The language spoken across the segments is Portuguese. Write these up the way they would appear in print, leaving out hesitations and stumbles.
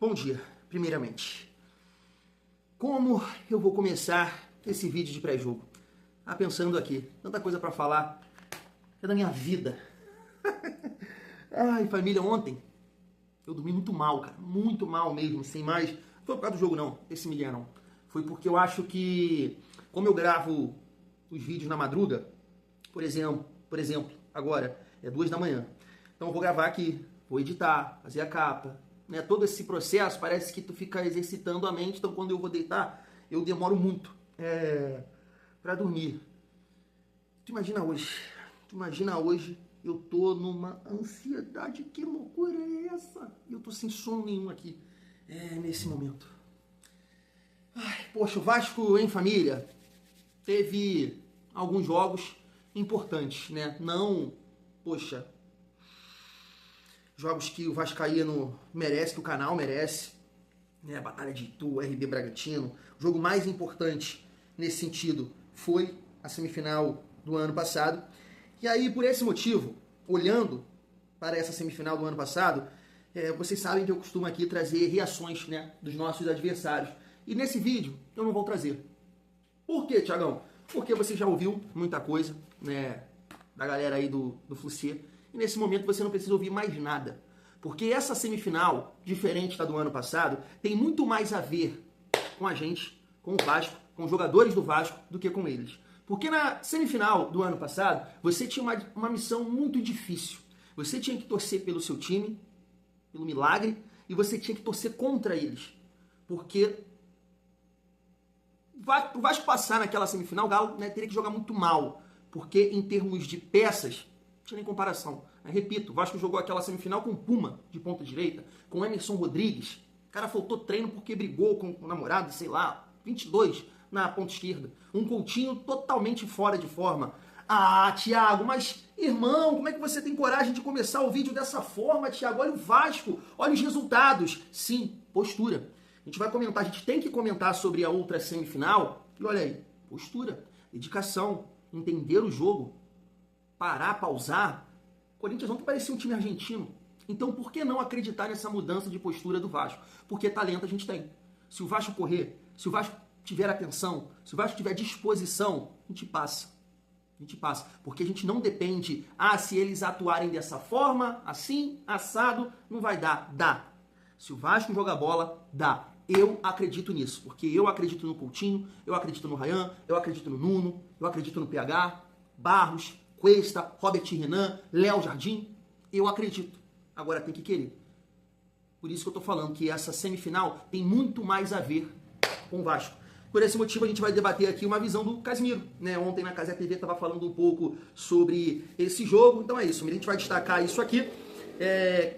Bom dia, primeiramente. Como eu vou começar esse vídeo de pré-jogo? Pensando aqui, tanta coisa pra falar, é da minha vida. Ai, família, ontem eu dormi muito mal, cara, muito mal mesmo, sem mais. Não foi por causa do jogo não, esse milhão não. Foi porque eu acho que, como eu gravo os vídeos na madruga, por exemplo, agora é 2 da manhã. Então eu vou gravar aqui, vou editar, fazer a capa, né? Todo esse processo parece que tu fica exercitando a mente, então quando eu vou deitar, eu demoro muito pra dormir. Tu imagina hoje, eu tô numa ansiedade, que loucura é essa? Eu tô sem sono nenhum aqui, nesse momento. Ai, poxa, o Vasco em família teve alguns jogos importantes, né? Não, poxa, jogos que o vascaíno merece, que o canal merece, né? A Batalha de Itu, RB Bragantino. O jogo mais importante nesse sentido foi a semifinal do ano passado. E aí, por esse motivo, olhando para essa semifinal do ano passado, vocês sabem que eu costumo aqui trazer reações, né, dos nossos adversários. E nesse vídeo eu não vou trazer. Por quê, Thiagão? Porque você já ouviu muita coisa, né, da galera aí do Fluxê. E nesse momento você não precisa ouvir mais nada. Porque essa semifinal, diferente da do ano passado, tem muito mais a ver com a gente, com o Vasco, com os jogadores do Vasco, do que com eles. Porque na semifinal do ano passado, você tinha uma missão muito difícil. Você tinha que torcer pelo seu time, pelo milagre, e você tinha que torcer contra eles. Porque o Vasco passar naquela semifinal, o Galo, né, teria que jogar muito mal. Porque em termos de peças, não tinha nem comparação. Repito, o Vasco jogou aquela semifinal com o Puma de ponta direita, com o Emerson Rodrigues. O cara faltou treino porque brigou com o namorado, sei lá, 22 na ponta esquerda. Um Coutinho totalmente fora de forma. Thiago, mas irmão, como é que você tem coragem de começar o vídeo dessa forma, Thiago? Olha o Vasco, olha os resultados. Sim, postura. A gente vai comentar, a gente tem que comentar sobre a outra semifinal. E olha aí, postura, dedicação, entender o jogo, parar, pausar. O Corinthians ontem parecia um time argentino. Então por que não acreditar nessa mudança de postura do Vasco? Porque talento a gente tem. Se o Vasco correr, se o Vasco tiver atenção, se o Vasco tiver disposição, a gente passa. A gente passa. Porque a gente não depende, se eles atuarem dessa forma, assim, assado, não vai dar. Dá. Se o Vasco jogar bola, dá. Eu acredito nisso. Porque eu acredito no Coutinho, eu acredito no Ryan, eu acredito no Nuno, eu acredito no PH, Barros, Cuesta, Robert Renan, Léo Jardim. Eu acredito. Agora tem que querer. Por isso que eu tô falando que essa semifinal tem muito mais a ver com o Vasco. Por esse motivo a gente vai debater aqui uma visão do Casimiro, né? Ontem na Casa TV estava falando um pouco sobre esse jogo, então é isso, a gente vai destacar isso aqui.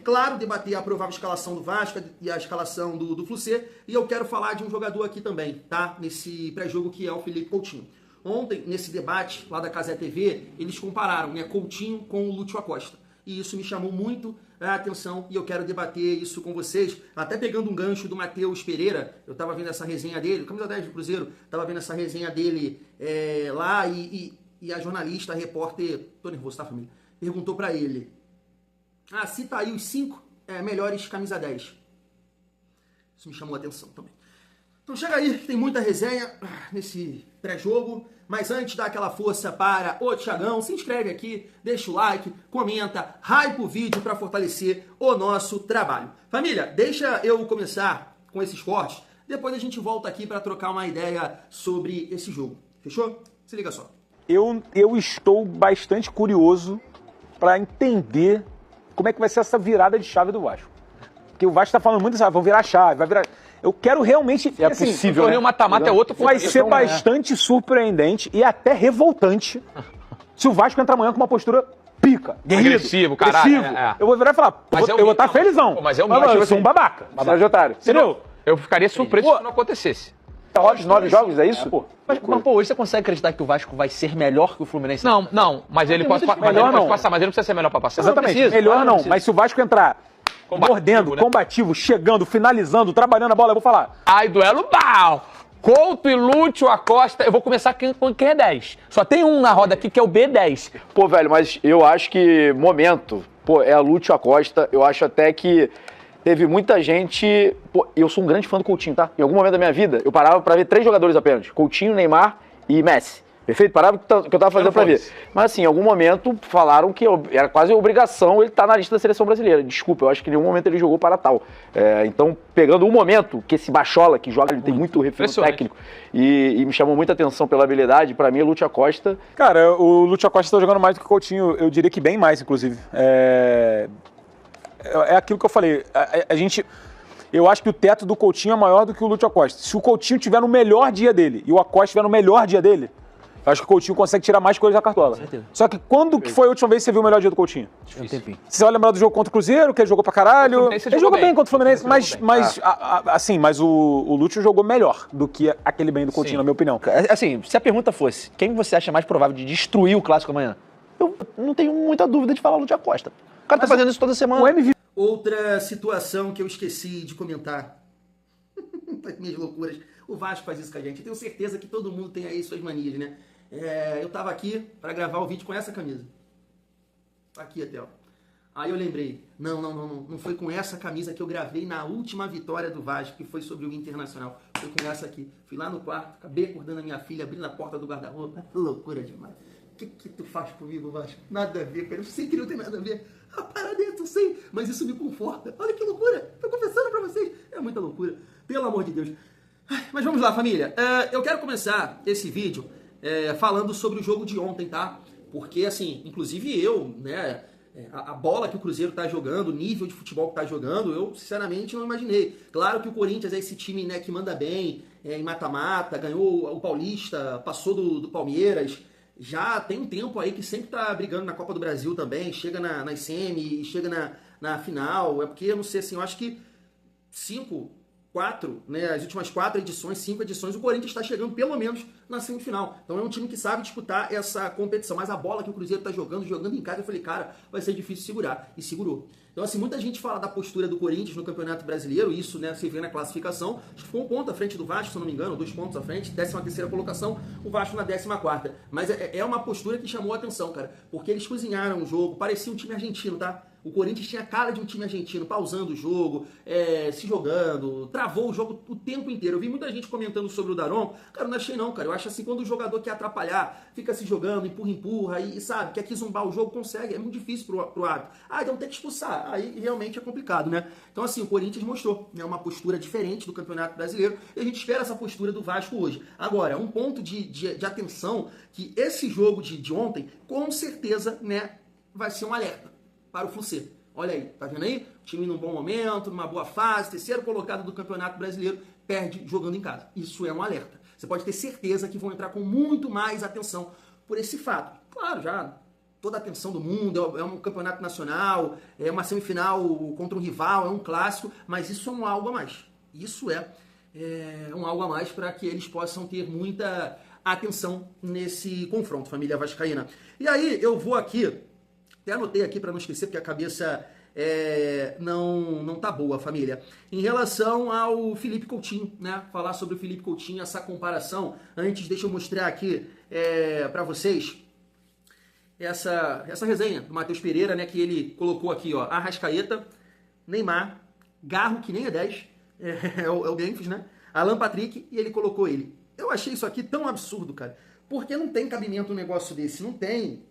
Claro, debater a provável escalação do Vasco e a escalação do Fluxê, e eu quero falar de um jogador aqui também, tá? Nesse pré-jogo, que é o Felipe Coutinho. Ontem, nesse debate lá da Casa TV, eles compararam, né, Coutinho com o Lúcio Acosta. E isso me chamou muito a atenção e eu quero debater isso com vocês. Até pegando um gancho do Matheus Pereira, eu tava vendo essa resenha dele, camisa 10 do Cruzeiro, tava vendo essa resenha dele lá e a jornalista, a repórter, tô nervoso, tá, família? Perguntou pra ele, cita aí os 5 melhores camisa 10. Isso me chamou a atenção também. Então chega aí, tem muita resenha nesse pré-jogo, mas antes dá aquela força para o Thiagão, se inscreve aqui, deixa o like, comenta, hype o vídeo para fortalecer o nosso trabalho. Família, deixa eu começar com esses cortes, depois a gente volta aqui para trocar uma ideia sobre esse jogo. Fechou? Se liga só. Eu estou bastante curioso para entender como é que vai ser essa virada de chave do Vasco. Porque o Vasco está falando muito, vão virar a chave, vai virar... Eu quero realmente... É assim, possível, o torneio mata-mata é outro... Vai ser bastante surpreendente e até revoltante se o Vasco entrar amanhã com uma postura pica, guerreiro, agressivo, caralho. Eu vou virar e falar, eu vou estar felizão. Mas eu sou um babaca, babaca de otário. Entendeu? Eu ficaria surpreso se não acontecesse. Roda de 9 jogos, é isso? Mas, pô, hoje você consegue acreditar que o Vasco vai ser melhor que o Fluminense? Não, mas ele pode passar, mas ele não precisa ser melhor pra passar. Exatamente, melhor não, mas se o Vasco entrar... mordendo, né? Combativo, chegando, finalizando, trabalhando a bola, eu vou falar. Duelo pau! Couto e Lúcio Acosta. Eu vou começar com quem é 10. Só tem um na roda aqui que é o B10. Pô, velho, mas eu acho que momento, é a Lúcio Acosta. Eu acho até que teve muita gente... Pô, eu sou um grande fã do Coutinho, tá? Em algum momento da minha vida, eu parava pra ver 3 jogadores apenas. Coutinho, Neymar e Messi. Perfeito? Parava o que eu tava fazendo pra ver. Mas assim, em algum momento falaram que era quase obrigação ele estar na lista da seleção brasileira. Desculpa, eu acho que em nenhum momento ele jogou para tal. Então, pegando um momento que esse Bachola que joga, ele tem muito refino técnico e me chamou muita atenção pela habilidade, pra mim, o Lúcio Acosta... Cara, o Lúcio Acosta tá jogando mais do que o Coutinho, eu diria que bem mais, inclusive. É aquilo que eu falei, eu acho que o teto do Coutinho é maior do que o Lúcio Acosta. Se o Coutinho tiver no melhor dia dele e o Acosta estiver no melhor dia dele, eu acho que o Coutinho consegue tirar mais coisas da cartola. Só que quando que foi a última vez que você viu o melhor dia do Coutinho? Um tempinho. Você vai lembrar do jogo contra o Cruzeiro, que ele jogou pra caralho. Ele jogou bem contra o Fluminense, mas o Lúcio jogou melhor do que aquele bem do Coutinho, na minha opinião. Assim, se a pergunta fosse, quem você acha mais provável de destruir o Clássico amanhã? Eu não tenho muita dúvida de falar o Lúcio Acosta. O cara tá fazendo isso toda semana. O MVP... Outra situação que eu esqueci de comentar. Minhas loucuras. O Vasco faz isso com a gente. Eu tenho certeza que todo mundo tem aí suas manias, né? Eu tava aqui para gravar o vídeo com essa camisa. Tá aqui até, ó. Aí eu lembrei, não foi com essa camisa que eu gravei na última vitória do Vasco, que foi sobre o Internacional. Foi com essa aqui. Fui lá no quarto, acabei acordando a minha filha, abrindo a porta do guarda-roupa. Loucura demais. O que tu faz comigo, Vasco? Nada a ver, cara. Eu sei que não tem nada a ver. A parada é, eu sei, mas isso me conforta. Olha que loucura. Tô confessando pra vocês. É muita loucura. Pelo amor de Deus. Mas vamos lá, família. Eu quero começar esse vídeo falando sobre o jogo de ontem, tá? Porque, assim, inclusive eu, né, a bola que o Cruzeiro tá jogando, o nível de futebol que tá jogando, eu, sinceramente, não imaginei. Claro que o Corinthians é esse time, né, que manda bem em mata-mata, ganhou o Paulista, passou do Palmeiras, já tem um tempo aí que sempre tá brigando na Copa do Brasil também, chega nas semi, chega na final, é porque, eu não sei, assim, eu acho que 4, né, as últimas 4 edições, 5 edições, o Corinthians está chegando pelo menos na semifinal. Então é um time que sabe disputar essa competição. Mas a bola que o Cruzeiro está jogando em casa, eu falei, cara, vai ser difícil segurar. E segurou. Então, assim, muita gente fala da postura do Corinthians no Campeonato Brasileiro, isso, né, você vê na classificação, acho que foi 1 ponto à frente do Vasco, se eu não me engano, 2 pontos à frente, 13ª colocação, o Vasco na 14ª. Mas é uma postura que chamou a atenção, cara, porque eles cozinharam o jogo, parecia um time argentino, tá? O Corinthians tinha a cara de um time argentino, pausando o jogo, se jogando, travou o jogo o tempo inteiro. Eu vi muita gente comentando sobre o Daronco. Cara, não achei não, cara. Eu acho assim, quando o jogador quer atrapalhar, fica se jogando, empurra, e sabe, quer que zumbar o jogo, consegue. É muito difícil pro árbitro. Então tem que expulsar. Aí realmente é complicado, né? Então assim, o Corinthians mostrou, né, uma postura diferente do Campeonato Brasileiro e a gente espera essa postura do Vasco hoje. Agora, um ponto de atenção, que esse jogo de ontem, com certeza, né, vai ser um alerta para o Fluminense. Olha aí, tá vendo aí? O time num bom momento, numa boa fase, 3º colocado do Campeonato Brasileiro, perde jogando em casa. Isso é um alerta. Você pode ter certeza que vão entrar com muito mais atenção por esse fato. Claro, já toda a atenção do mundo, é um campeonato nacional, é uma semifinal contra um rival, é um clássico, mas isso é um algo a mais. Isso é um algo a mais para que eles possam ter muita atenção nesse confronto, família vascaína. E aí, eu vou aqui... Até anotei aqui para não esquecer, porque a cabeça não tá boa, família. Em relação ao Felipe Coutinho, né? Falar sobre o Felipe Coutinho, essa comparação. Antes, deixa eu mostrar aqui para vocês essa resenha do Matheus Pereira, né? Que ele colocou aqui, ó. Arrascaeta, Neymar, Garro, que nem é 10, é o Memphis, né? Alan Patrick, e ele colocou ele. Eu achei isso aqui tão absurdo, cara. Porque não tem cabimento um negócio desse, não tem.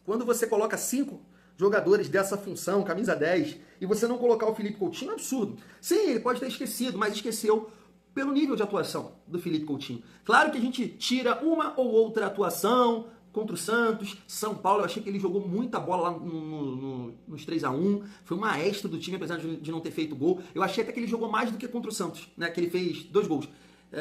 Quando você coloca 5 jogadores dessa função, camisa 10, e você não colocar o Felipe Coutinho, é um absurdo. Sim, ele pode ter esquecido, mas esqueceu pelo nível de atuação do Felipe Coutinho. Claro que a gente tira uma ou outra atuação contra o Santos, São Paulo, eu achei que ele jogou muita bola lá nos 3-1, foi um maestro do time, apesar de não ter feito gol. Eu achei até que ele jogou mais do que contra o Santos, né, que ele fez 2 gols.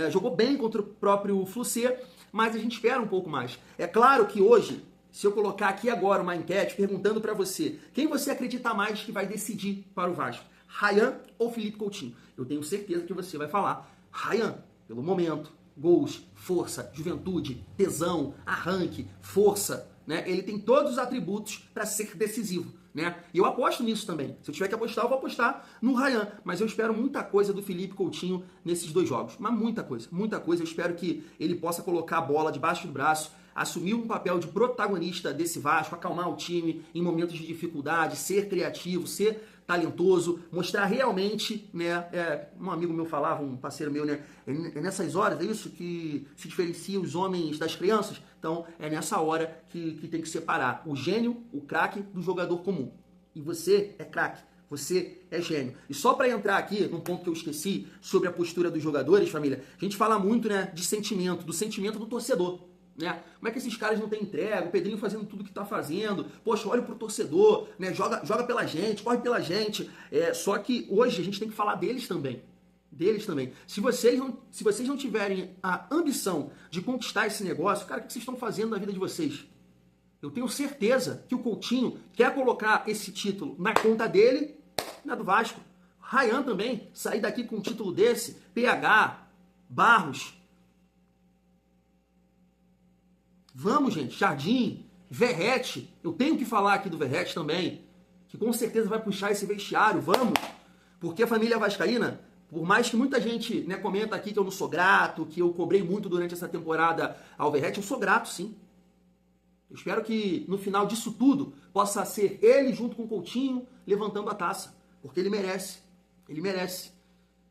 Jogou bem contra o próprio Fluminense, mas a gente espera um pouco mais. É claro que hoje, se eu colocar aqui agora uma enquete perguntando para você, quem você acredita mais que vai decidir para o Vasco? Ryan ou Felipe Coutinho? Eu tenho certeza que você vai falar Ryan, pelo momento, gols, força, juventude, tesão, arranque, força, né? Ele tem todos os atributos para ser decisivo, né? E eu aposto nisso também. Se eu tiver que apostar, eu vou apostar no Ryan, mas eu espero muita coisa do Felipe Coutinho nesses 2 jogos, mas muita coisa, muita coisa. Eu espero que ele possa colocar a bola debaixo do braço, assumir um papel de protagonista desse Vasco, acalmar o time em momentos de dificuldade, ser criativo, ser talentoso, mostrar realmente, né, um amigo meu falava, um parceiro meu, né, é nessas horas, é isso que se diferencia os homens das crianças. Então, é nessa hora que tem que separar o gênio, o craque, do jogador comum. E você é craque, você é gênio. E só para entrar aqui num ponto que eu esqueci sobre a postura dos jogadores, família, a gente fala muito, né, de sentimento, do sentimento do torcedor. Né? Como é que esses caras não têm entrega? O Pedrinho fazendo tudo que tá fazendo. Poxa, olha pro torcedor, né? Joga pela gente, corre pela gente. Só que hoje a gente tem que falar deles também. Deles também. Se vocês não tiverem a ambição de conquistar esse negócio, cara, o que vocês estão fazendo na vida de vocês? Eu tenho certeza que o Coutinho quer colocar esse título na conta dele, na do Vasco. Ryan também, sair daqui com um título desse, PH, Barros. Vamos, gente, Jardim, Verratti, eu tenho que falar aqui do Verratti também, que com certeza vai puxar esse vestiário, vamos, porque a família vascaína, por mais que muita gente, né, comenta aqui que eu não sou grato, que eu cobrei muito durante essa temporada ao Verratti, eu sou grato sim. Eu espero que no final disso tudo possa ser ele junto com o Coutinho levantando a taça, porque ele merece,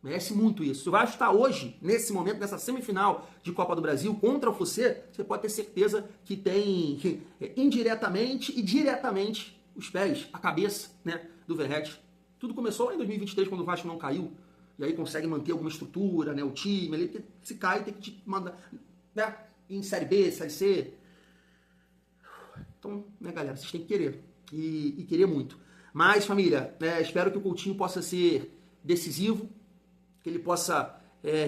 merece muito isso. Se o Vasco está hoje, nesse momento, nessa semifinal de Copa do Brasil contra o Fluminense, você pode ter certeza que tem indiretamente e diretamente os pés, a cabeça, né, do Verratti. Tudo começou lá em 2023, quando o Vasco não caiu, e aí consegue manter alguma estrutura, né, o time, ele se cai, tem que te mandar, né, em Série B, Série C. Então, né, galera, vocês têm que querer, e querer muito. Mas, família, espero que o Coutinho possa ser decisivo, que ele possa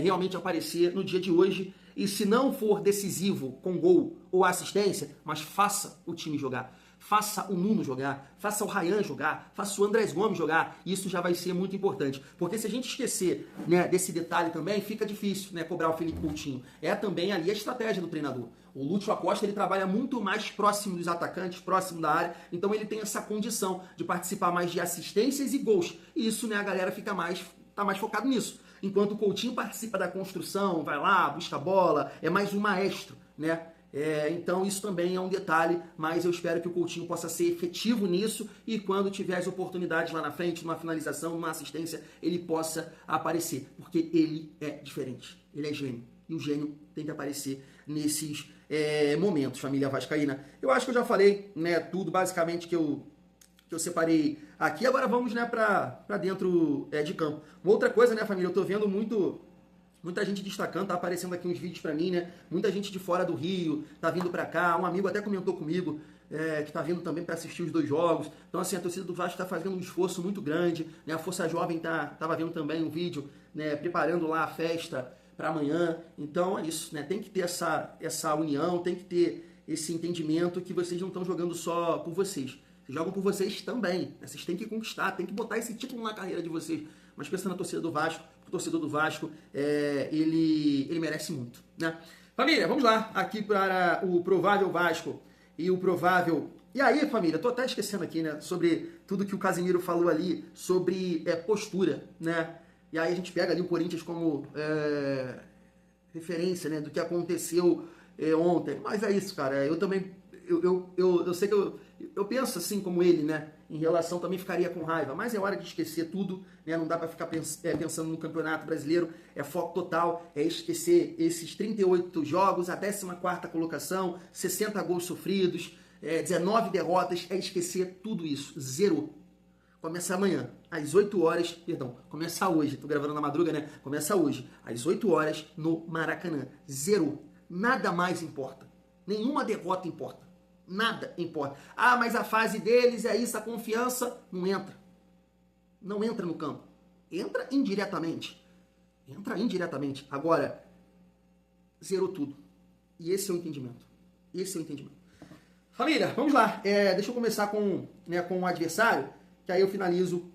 realmente aparecer no dia de hoje, e se não for decisivo com gol ou assistência, mas faça o time jogar, faça o Nuno jogar, faça o Ryan jogar, faça o Andrés Gomes jogar, isso já vai ser muito importante, porque se a gente esquecer, né, desse detalhe também, fica difícil, né, cobrar o Felipe Coutinho. É também ali a estratégia do treinador. O Lúcio Acosta, ele trabalha muito mais próximo dos atacantes, próximo da área, então ele tem essa condição de participar mais de assistências e gols, e isso, né, a galera tá mais focado nisso. Enquanto o Coutinho participa da construção, vai lá, busca a bola, é mais um maestro, né? Então isso também é um detalhe, mas eu espero que o Coutinho possa ser efetivo nisso e quando tiver as oportunidades lá na frente, numa finalização, numa assistência, ele possa aparecer, porque ele é diferente, ele é gênio, e o gênio tem que aparecer nesses momentos, família vascaína. Eu acho que eu já falei, né, tudo basicamente que eu separei aqui. Agora vamos, né, para dentro de campo. Uma outra coisa, né, família, eu tô vendo muita gente destacando, tá aparecendo aqui uns vídeos para mim, né, muita gente de fora do Rio tá vindo para cá, um amigo até comentou comigo que tá vindo também para assistir os 2 jogos. Então, assim, a torcida do Vasco tá fazendo um esforço muito grande, né, a Força Jovem tava vendo também um vídeo, né, preparando lá a festa para amanhã. Então é isso, né, tem que ter essa união, tem que ter esse entendimento que vocês não estão jogando só por vocês. Vocês jogam por vocês também. Né? Vocês têm que conquistar, tem que botar esse título na carreira de vocês. Mas pensando na torcida do Vasco, o torcedor do Vasco, ele merece muito. Né? Família, vamos lá aqui para o provável Vasco e o provável... E aí, família, tô até esquecendo aqui, né, sobre tudo que o Casimiro falou ali, sobre postura, né? E aí a gente pega ali o Corinthians como referência, né, do que aconteceu ontem. Mas é isso, cara. Eu também... Eu sei que eu penso assim como ele, né? Em relação, também ficaria com raiva. Mas é hora de esquecer tudo, né? Não dá para ficar pensando no Campeonato Brasileiro. É foco total, é esquecer esses 38 jogos, a 14ª colocação, 60 gols sofridos, 19 derrotas. É esquecer tudo isso. Zerou. Começa amanhã, às 8 horas, perdão, começa hoje, tô gravando na madruga, né? Começa hoje, às 8 horas, no Maracanã. Zerou. Nada mais importa. Nenhuma derrota importa. Nada importa. Ah, mas a fase deles é isso, a confiança não entra. Não entra no campo. Entra indiretamente. Entra indiretamente. Agora, zerou tudo. E esse é o entendimento. Esse é o entendimento. Família, vamos lá. Deixa eu começar com o adversário, que aí eu finalizo,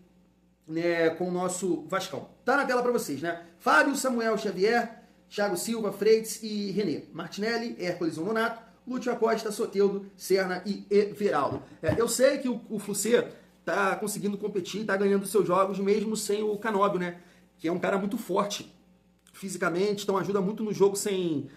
né, com o nosso Vascão. Tá na tela para vocês, né? Fábio, Samuel Xavier, Thiago Silva, Freitas e René. Martinelli, Hércules Nonato, Lúcio Acosta, Soteldo, Serna e Everaldo. Eu sei que o Flucê tá conseguindo competir, tá ganhando seus jogos mesmo sem o Canóbio, né? Que é um cara muito forte fisicamente, então ajuda muito no jogo sem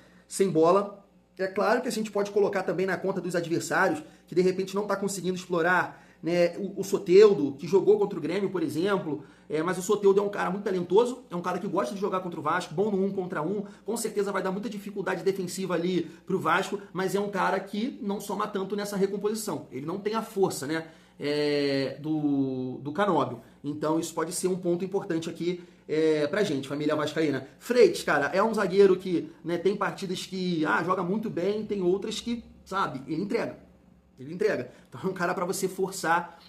bola. É claro que a gente pode colocar também na conta dos adversários, que de repente não tá conseguindo explorar né, o Soteldo, que jogou contra o Grêmio, por exemplo, mas o Soteldo é um cara muito talentoso, é um cara que gosta de jogar contra o Vasco, bom no 1 contra 1, com certeza vai dar muita dificuldade defensiva ali pro Vasco, mas é um cara que não soma tanto nessa recomposição. Ele não tem a força, né, do Canóbio. Então isso pode ser um ponto importante aqui pra gente, família vascaína. Freitas, cara, é um zagueiro que, né, tem partidas que joga muito bem, tem outras que, sabe, ele entrega. Então é um cara para você forçar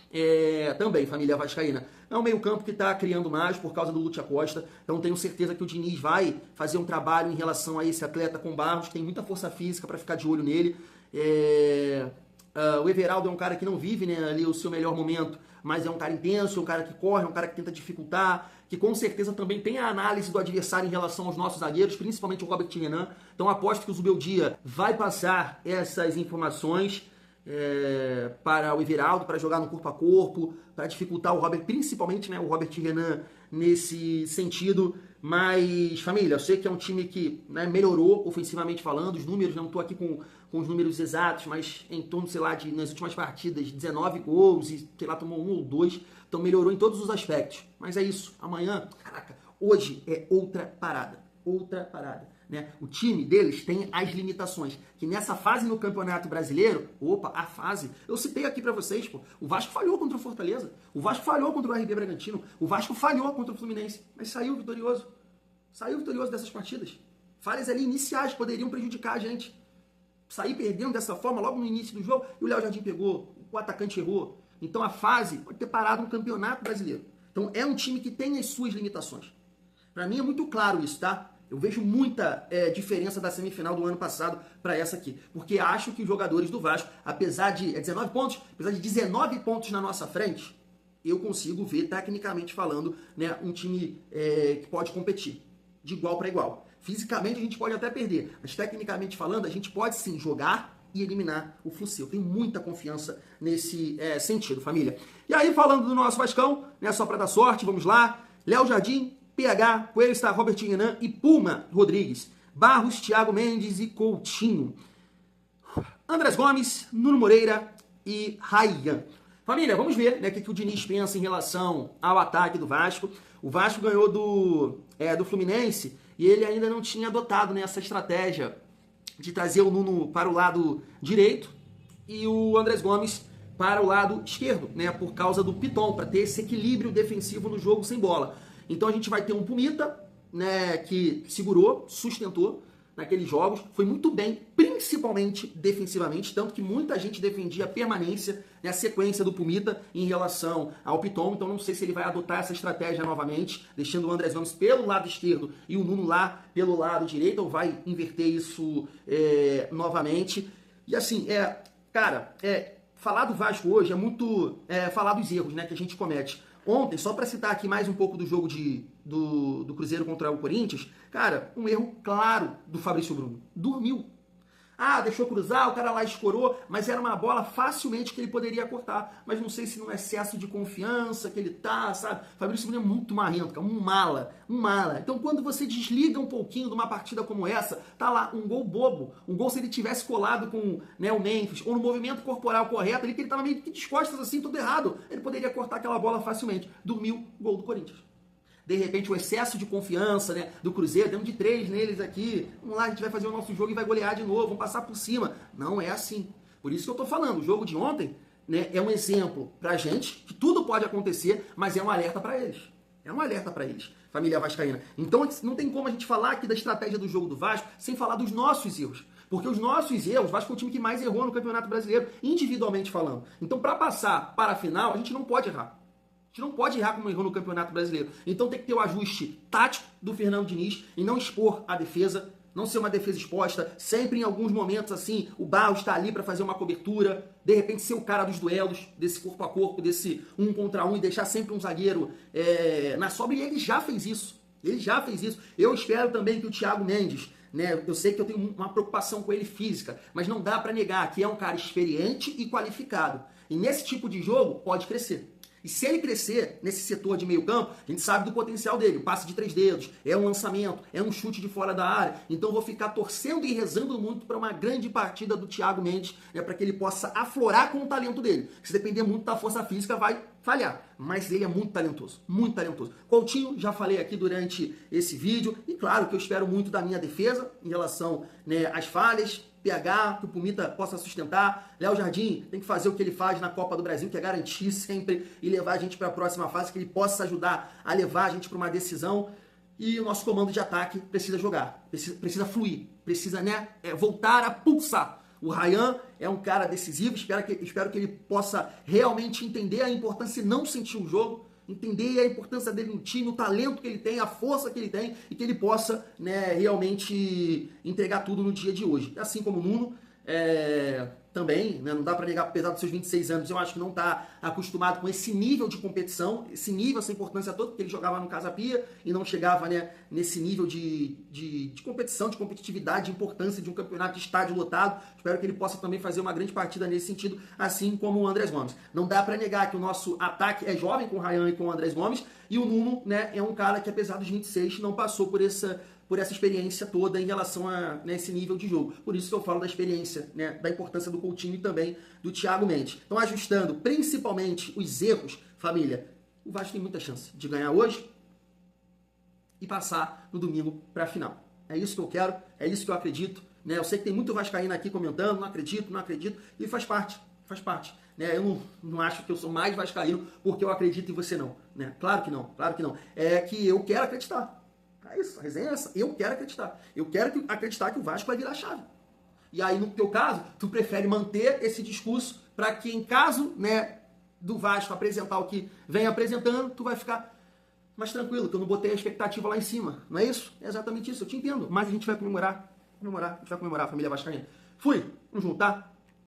também, família vascaína. É um meio campo que está criando mais por causa do Lúcio Acosta. Então tenho certeza que o Diniz vai fazer um trabalho em relação a esse atleta com Barros. Tem muita força física para ficar de olho nele. O Everaldo é um cara que não vive, né, ali o seu melhor momento, mas é um cara intenso, é um cara que corre, é um cara que tenta dificultar, que com certeza também tem a análise do adversário em relação aos nossos zagueiros, principalmente o Robert Renan. Então aposto que o Zubeldia vai passar essas informações para o Everaldo, para jogar no corpo a corpo, para dificultar o Robert, principalmente, né, o Robert Renan nesse sentido. Mas, família, eu sei que é um time que, né, melhorou ofensivamente falando, os números, não estou aqui com os números exatos, mas em torno, sei lá, nas últimas partidas, 19 gols e, sei lá, tomou 1 ou 2, então melhorou em todos os aspectos. Mas é isso, amanhã, caraca, hoje é outra parada, né? O time deles tem as limitações, que nessa fase no Campeonato Brasileiro, eu citei aqui pra vocês, pô, o Vasco falhou contra o Fortaleza, o Vasco falhou contra o RB Bragantino, o Vasco falhou contra o Fluminense, mas saiu vitorioso dessas partidas. Falhas ali iniciais poderiam prejudicar a gente. Sair perdendo dessa forma logo no início do jogo, e o Léo Jardim pegou, o atacante errou. Então a fase pode ter parado no Campeonato Brasileiro. Então é um time que tem as suas limitações. Pra mim é muito claro isso, tá? Eu vejo muita diferença da semifinal do ano passado para essa aqui. Porque acho que os jogadores do Vasco, apesar de 19 pontos na nossa frente, eu consigo ver, tecnicamente falando, né, um time que pode competir de igual para igual. Fisicamente a gente pode até perder, mas tecnicamente falando, a gente pode sim jogar e eliminar o Fluminense. Eu tenho muita confiança nesse sentido, família. E aí, falando do nosso Vascão, né, só para dar sorte, vamos lá. Léo Jardim, PH, Coelho está Robert Renan e Puma Rodrigues. Barros, Thiago Mendes e Coutinho. Andrés Gomes, Nuno Moreira e Ryan. Família, vamos ver, né, o que o Diniz pensa em relação ao ataque do Vasco. O Vasco ganhou do Fluminense e ele ainda não tinha adotado, né, essa estratégia de trazer o Nuno para o lado direito e o Andrés Gomes para o lado esquerdo, né, por causa do Piton, para ter esse equilíbrio defensivo no jogo sem bola. Então a gente vai ter um Pumita, né, que segurou, sustentou naqueles jogos, foi muito bem, principalmente defensivamente, tanto que muita gente defendia a permanência, né, a sequência do Pumita em relação ao Piton. Então não sei se ele vai adotar essa estratégia novamente, deixando o Andrés Gomes pelo lado esquerdo e o Nuno lá pelo lado direito, ou vai inverter isso novamente. E assim, falar do Vasco hoje é muito falar dos erros, né, que a gente comete. Ontem, só para citar aqui mais um pouco do jogo do Cruzeiro contra o Corinthians, cara, um erro claro do Fabrício Bruno. Dormiu. Deixou cruzar, o cara lá escorou, mas era uma bola facilmente que ele poderia cortar. Mas não sei se no excesso de confiança que ele tá, sabe? Fabrício Bruno é muito marrento, cara, um mala. Então quando você desliga um pouquinho de uma partida como essa, tá lá um gol bobo, um gol se ele tivesse colado com, né, o Memphis, ou no movimento corporal correto, ali que ele tava meio que de costas assim, tudo errado, ele poderia cortar aquela bola facilmente. Dormiu, gol do Corinthians. De repente, o excesso de confiança, né, do Cruzeiro, demos de 3 neles aqui, vamos lá, a gente vai fazer o nosso jogo e vai golear de novo, vamos passar por cima. Não é assim. Por isso que eu tô falando, o jogo de ontem, né, é um exemplo pra gente, que tudo pode acontecer, mas é um alerta pra eles. Família vascaína. Então, não tem como a gente falar aqui da estratégia do jogo do Vasco sem falar dos nossos erros. Porque os nossos erros, o Vasco é o time que mais errou no Campeonato Brasileiro, individualmente falando. Então, para passar para a final, a gente não pode errar. A gente não pode errar como errou no Campeonato Brasileiro. Então tem que ter o ajuste tático do Fernando Diniz e não expor a defesa, não ser uma defesa exposta. Sempre em alguns momentos assim, o Barros está ali para fazer uma cobertura, de repente ser o cara dos duelos, desse corpo a corpo, desse 1 contra 1 e deixar sempre um zagueiro na sobra. E ele já fez isso. Eu espero também que o Thiago Mendes, né, eu sei que eu tenho uma preocupação com ele física, mas não dá para negar que é um cara experiente e qualificado. E nesse tipo de jogo pode crescer. E se ele crescer nesse setor de meio campo, a gente sabe do potencial dele. O passe de 3 dedos, é um lançamento, é um chute de fora da área. Então eu vou ficar torcendo e rezando muito para uma grande partida do Thiago Mendes, né, para que ele possa aflorar com o talento dele. Se depender muito da força física, vai falhar. Mas ele é muito talentoso, muito talentoso. Coutinho, já falei aqui durante esse vídeo. E claro que eu espero muito da minha defesa em relação, né, às falhas. PH, que o Pumita possa sustentar. Léo Jardim tem que fazer o que ele faz na Copa do Brasil, que é garantir sempre e levar a gente para a próxima fase, que ele possa ajudar a levar a gente para uma decisão. E o nosso comando de ataque precisa jogar, precisa fluir, precisa, né, voltar a pulsar. O Ryan é um cara decisivo, espero que ele possa realmente entender a importância e não sentir o jogo, entender a importância dele no time, o talento que ele tem, a força que ele tem e que ele possa, né, realmente entregar tudo no dia de hoje. Assim como o Nuno, também, né, não dá para negar, apesar dos seus 26 anos, eu acho que não está acostumado com esse nível de competição, esse nível, essa importância toda, porque ele jogava no Casa Pia e não chegava, né, nesse nível de competição, de competitividade, de importância de um campeonato de estádio lotado. Espero que ele possa também fazer uma grande partida nesse sentido, assim como o Andrés Gomes. Não dá para negar que o nosso ataque é jovem com o Ryan e com o Andrés Gomes, e o Nuno, né, é um cara que, apesar dos 26, não passou por essa experiência toda em relação a, né, esse nível de jogo. Por isso que eu falo da experiência, né, da importância do Coutinho e também do Thiago Mendes. Então, ajustando principalmente os erros, família, o Vasco tem muita chance de ganhar hoje e passar no domingo para a final. É isso que eu quero, é isso que eu acredito. Né? Eu sei que tem muito vascaíno aqui comentando, não acredito, e faz parte. Né? Eu não acho que eu sou mais vascaíno porque eu acredito e você não. Né? Claro que não. É que eu quero acreditar. É isso, a resenha é essa. Eu quero acreditar. Eu quero acreditar que o Vasco vai virar a chave. E aí, no teu caso, tu prefere manter esse discurso para que, em caso, né, do Vasco apresentar o que vem apresentando, tu vai ficar mais tranquilo, que eu não botei a expectativa lá em cima. Não é isso? É exatamente isso, eu te entendo. Mas a gente vai comemorar, a família vascaína. Fui, vamos juntar.